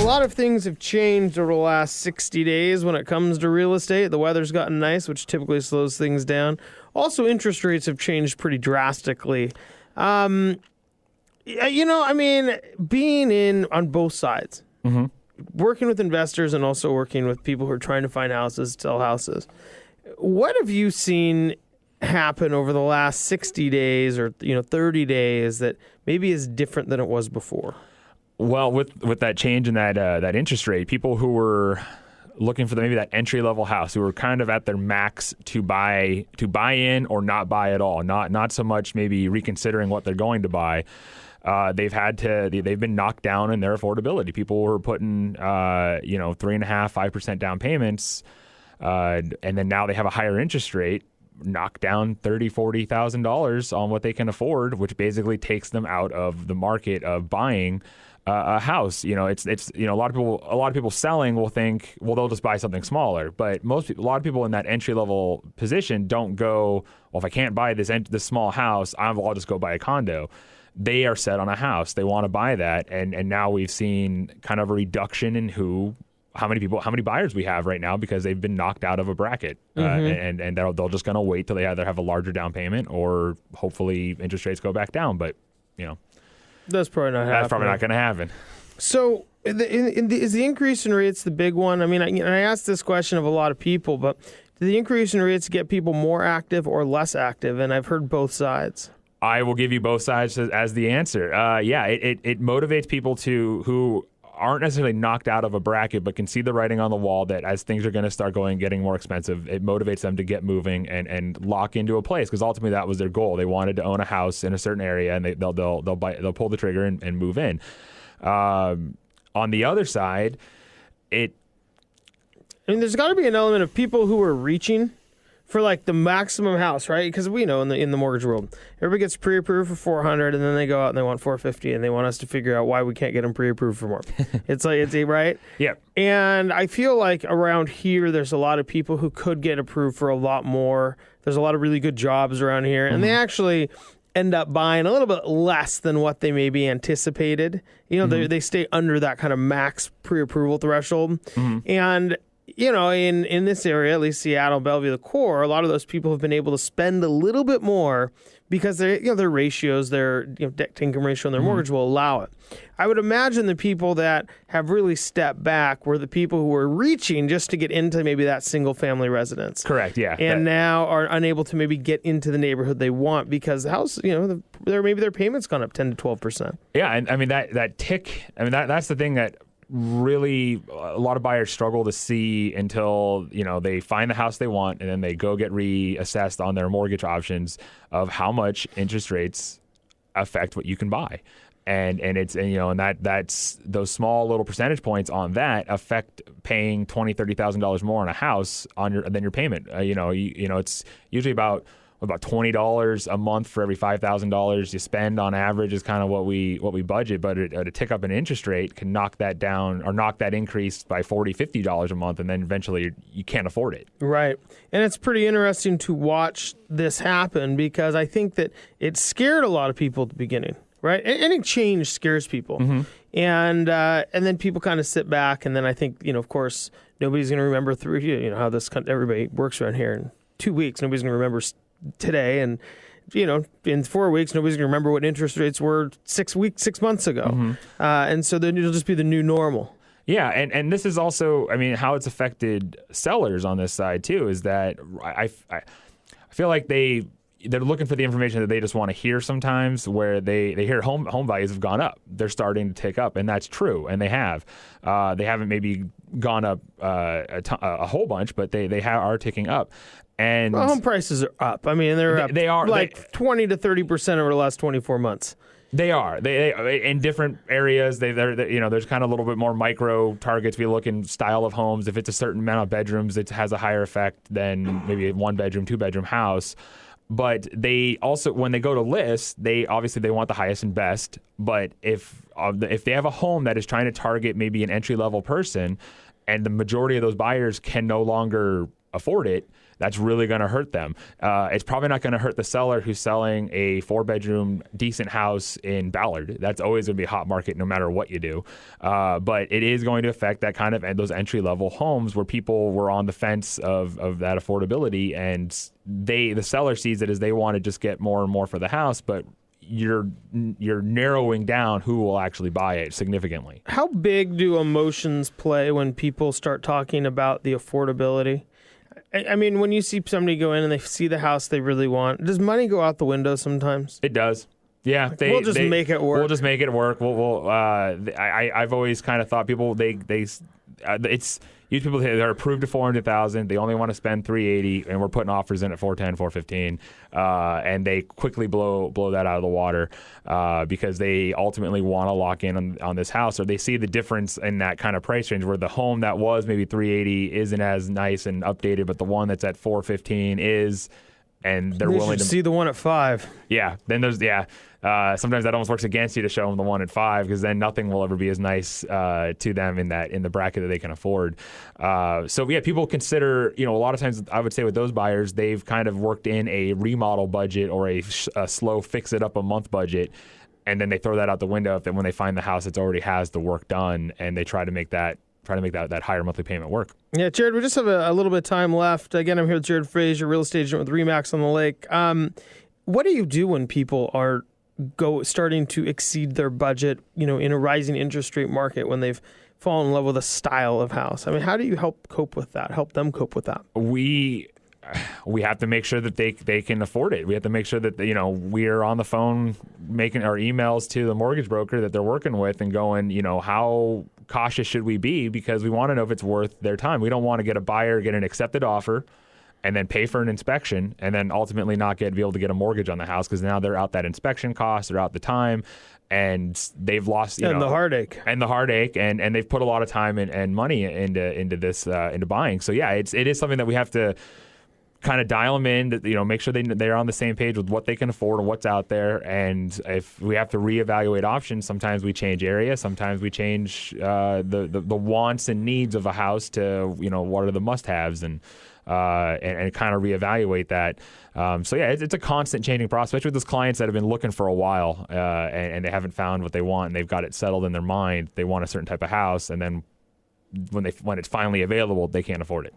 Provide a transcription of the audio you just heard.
lot of things have changed over the last 60 days when it comes to real estate. The weather's gotten nice, which typically slows things down. Also, interest rates have changed pretty drastically. Being in on both sides, working with investors and also working with people who are trying to find houses, sell houses. What have you seen happen over the last 60 days or 30 days that maybe is different than it was before? Well, with that change in that interest rate, people who were looking for maybe that entry level house, who were kind of at their max to buy in or not buy at all, not so much maybe reconsidering what they're going to buy. They've been knocked down in their affordability. People were putting 3.5-5% down payments, and then now they have a higher interest rate, knock down $30,000-$40,000 on what they can afford, which basically takes them out of the market of buying a house. A lot of people selling will think, well, they'll just buy something smaller. But a lot of people in that entry level position don't go, well, if I can't buy this small house, I'll just go buy a condo. They are set on a house. They want to buy that, and now we've seen kind of a reduction in how many buyers we have right now because they've been knocked out of a bracket, and they're just going to wait till they either have a larger down payment or hopefully interest rates go back down. But that's probably not happening. That's probably not going to happen. So is the increase in rates the big one? I mean, I asked this question of a lot of people, but do the increase in rates get people more active or less active? And I've heard both sides. I will give you both sides as the answer. It motivates people who aren't necessarily knocked out of a bracket, but can see the writing on the wall that as things are going to start getting more expensive, it motivates them to get moving and lock into a place, because ultimately that was their goal. They wanted to own a house in a certain area, and they'll pull the trigger and move in. On the other side, there's got to be an element of people who are reaching for like the maximum house, right? Because we know in the mortgage world, everybody gets pre-approved for $400, and then they go out and they want $450, and they want us to figure out why we can't get them pre-approved for more. It's right. Yeah. And I feel like around here, there's a lot of people who could get approved for a lot more. There's a lot of really good jobs around here, and they actually end up buying a little bit less than what they maybe anticipated. They stay under that kind of max pre-approval threshold, and in this area, at least Seattle, Bellevue, the core, a lot of those people have been able to spend a little bit more because their ratios, their debt to income ratio, and their mortgage will allow it. I would imagine the people that have really stepped back were the people who were reaching just to get into maybe that single family residence. Correct. Yeah. And now are unable to maybe get into the neighborhood they want because the house, maybe their payment's gone up 10 to 12%. Yeah, and I mean that tick. I mean that's the thing that really a lot of buyers struggle to see until they find the house they want, and then they go get reassessed on their mortgage options of how much interest rates affect what you can buy, and that's those small little percentage points on that affect paying $20,000-$30,000 more on a house than your payment. It's usually about $20 a month for every $5,000 you spend on average is kind of what we budget. But a tick up in interest rate can knock that down or knock that increase by $40-$50 a month, and then eventually you can't afford it. Right. And it's pretty interesting to watch this happen because I think that it scared a lot of people at the beginning. Right. Any change scares people. And then people kind of sit back, and then I think, of course, nobody's going to remember through, how everybody works around here in 2 weeks. Nobody's going to remember today, and in 4 weeks nobody's gonna remember what interest rates were 6 months ago, and so then it'll just be the new normal. Yeah, and this is also, how it's affected sellers on this side too, is that I feel like they're looking for the information that they just want to hear sometimes, where they hear home values have gone up, they're starting to tick up, and that's true, and they haven't maybe gone up a whole bunch, but they are ticking up. And home prices are up. They're up. They are 20 to 30% over the last 24 months. They are. They in different areas. There's kind of a little bit more micro targets. If you look in style of homes, if it's a certain amount of bedrooms, it has a higher effect than maybe a 1-bedroom, 2-bedroom house. But they also, when they go to list, they want the highest and best. But if they have a home that is trying to target maybe an entry level person, and the majority of those buyers can no longer afford it, that's really going to hurt them. It's probably not going to hurt the seller who's selling a 4-bedroom decent house in Ballard. That's always going to be a hot market no matter what you do. But it is going to affect that kind of those entry-level homes where people were on the fence of that affordability, and the seller sees it as they want to just get more and more for the house, but you're narrowing down who will actually buy it significantly. How big do emotions play when people start talking about the affordability? I mean, when you see somebody go in and they see the house they really want, does money go out the window sometimes? It does. Yeah, we'll just make it work. We'll just make it work. I've always kind of thought people it's usually people they're approved to $400,000. They only want to spend $380,000, and we're putting offers in at $410,000, $415,000, and they quickly blow that out of the water because they ultimately want to lock in on this house, or they see the difference in that kind of price range where the home that was maybe $380,000 isn't as nice and updated, but the one that's at $415,000 is. And they're willing to see the one at $5. Yeah. Then there's sometimes that almost works against you to show them the one at $5, because then nothing will ever be as nice to them in the bracket that they can afford. So yeah, people consider, a lot of times I would say with those buyers, they've kind of worked in a remodel budget or a slow fix it up a month budget, and then they throw that out the window when they find the house that already has the work done, and they try to make that higher monthly payment work. Yeah, Jared, we just have a little bit of time left. Again, I'm here with Jared Fraser, real estate agent with RE/MAX on the Lake. What do you do when people are starting to exceed their budget, in a rising interest rate market, when they've fallen in love with a style of house? I mean, how do you help them cope with that? We have to make sure that they can afford it. We have to make sure that, we're on the phone making our emails to the mortgage broker that they're working with and going, how cautious should we be? Because we want to know if it's worth their time. We don't want to get an accepted offer and then pay for an inspection and then ultimately not be able to get a mortgage on the house, because now they're out that inspection cost, they're out the time, and they've lost, the heartache. And they've put a lot of time and money into this, into buying. So yeah, it is something that we have to kind of dial them in, make sure they're on the same page with what they can afford and what's out there. And if we have to reevaluate options, sometimes we change area, sometimes we change the wants and needs of a house to, what are the must-haves, and kind of reevaluate that. So yeah, it's a constant changing process, especially with those clients that have been looking for a while and they haven't found what they want, and they've got it settled in their mind. They want a certain type of house, and then when it's finally available, they can't afford it.